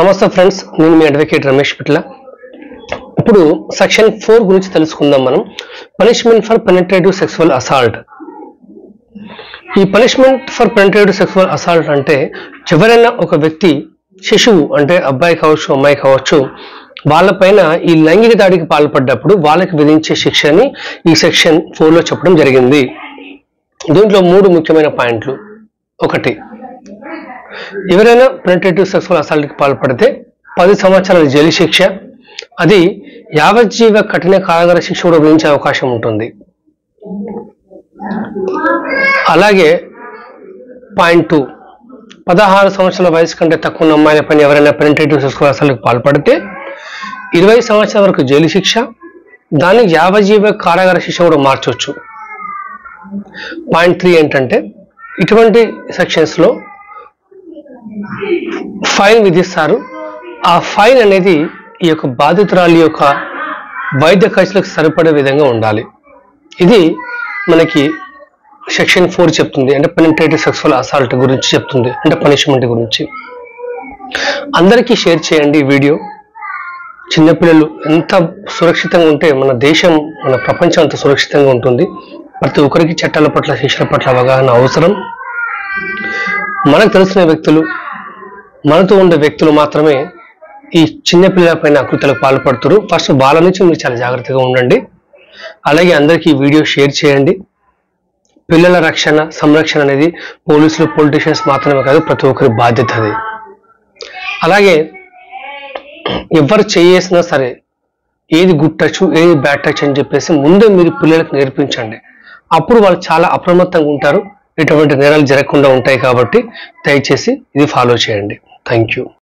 నమస్తే ఫ్రెండ్స్, నేను మీ అడ్వకేట్ రమేష్ పిట్ల. ఇప్పుడు సెక్షన్ 4 గురించి తెలుసుకుందాం. మనం punishment for penetrative sexual assault. ఈ punishment for penetrative sexual assault అంటే ఎవరైనా ఒక వ్యక్తి, శిశువు అంటే అబ్బాయి కావచ్చు అమ్మాయి కావచ్చు, వాళ్ళపైన ఈ లైంగిక దాడికి పాల్పడ్డప్పుడు వాళ్ళకి విధించే శిక్షని ఈ సెక్షన్ 4లో చెప్పడం జరిగింది. దీంట్లో 3 ముఖ్యమైన పాయింట్లు. ఒకటి, ఎవరైనా పెనిట్రేటివ్ సెక్సువల్ అసాల్ట్కి పాల్పడితే 10 సంవత్సరాల జైలు శిక్ష, అది యావజ్జీవ కఠిన కారాగార శిక్ష కూడా విధించే అవకాశం ఉంటుంది. అలాగే పాయింట్ 2, 16 సంవత్సరాల వయసు కంటే తక్కువ ఉన్న అమ్మాయిలపైన ఎవరైనా పెనిట్రేటివ్ సెక్సువల్ అసాల్ట్కి పాల్పడితే 20 సంవత్సరాల వరకు జైలు శిక్ష, దాన్ని యావజ్జీవ కారాగార శిక్ష కూడా మార్చవచ్చు. పాయింట్ 3 ఏంటంటే, ఇటువంటి సెక్షన్స్లో ఫైన్ విధిస్తారు. ఆ ఫైన్ అనేది ఈ యొక్క బాధితురాలి యొక్క వైద్య ఖర్చులకు సరిపడే విధంగా ఉండాలి. ఇది మనకి సెక్షన్ 4 చెప్తుంది. అంటే పెనిట్రేటివ్ సెక్సువల్ అసాల్ట్ గురించి చెప్తుంది, అంటే పనిష్మెంట్ గురించి. అందరికీ షేర్ చేయండి ఈ వీడియో. చిన్నపిల్లలు ఎంత సురక్షితంగా ఉంటే మన దేశం, మన ప్రపంచం అంత సురక్షితంగా ఉంటుంది. ప్రతి ఒక్కరికి చట్టాల పట్ల, శిక్షల పట్ల అవగాహన అవసరం. మనకు తెలిసిన వ్యక్తులు, మనతో ఉండే వ్యక్తులు మాత్రమే ఈ చిన్నపిల్లల పైన అకృత్యాలకు పాల్పడుతున్నారు. ఫస్ట్ వాళ్ళ నుంచి మీరు చాలా జాగ్రత్తగా ఉండండి. అలాగే అందరికీ ఈ వీడియో షేర్ చేయండి. పిల్లల రక్షణ, సంరక్షణ అనేది పోలీసులు, పొలిటీషియన్స్ మాత్రమే కాదు, ప్రతి ఒక్కరి బాధ్యత అది. అలాగే ఎవరు చేసినా సరే ఏది గుడ్ టచ్, ఏది బ్యాడ్ టచ్ అని చెప్పేసి ముందే మీరు పిల్లలకు నేర్పించండి. అప్పుడు వాళ్ళు చాలా అప్రమత్తంగా ఉంటారు. ఇటువంటి నేరాలు జరగకుండా ఉంటాయి. కాబట్టి దయచేసి ఇది ఫాలో చేయండి. Thank you.